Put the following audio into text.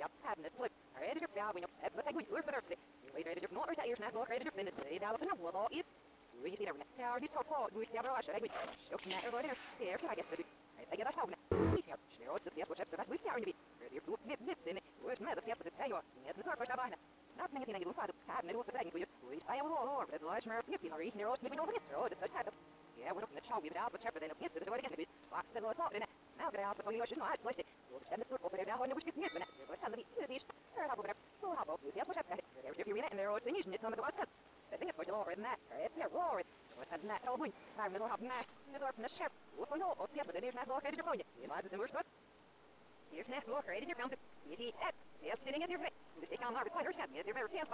ja, cabinet flip. Red your bow when you set, but I would work better today. Later, your not right here, snap, look, red your fin, say, down in a wall, all it. So we see everything. Now, you saw Paul, we see our rush, I would show from that, or there, here, I guess, I get us home. Here, Cheryl, it's the which episode that we are in the beat. There's your food, nips in it. Where's the step with the tail? Net the surface of behind. Not many things I do find a cabinet with the dragon for you. I am all over, but the large nerve, nippy, or eating your own, maybe over it. Oh, it's a type of. Yeah, we're looking at show, we've out, but separate, and a piece of the door against it. Box the little salt in it. Now get out, so you should know I placed it. You'll send the circle there now, and which gets nips in it. You're going to tell me, this is, or how about, so how about, you see, what's up, there's your unit, and there are things, and some of the ones. I think it's for lower than that. It's there, lower. What's that, that, oh, boy. I'm little hop, nah, little from the ship. What's going on? See, but there's not located your point. You might as well work. Here's an located your counter. You see, that, sitting at your feet. Just take on our recliner, snap, you're very tail.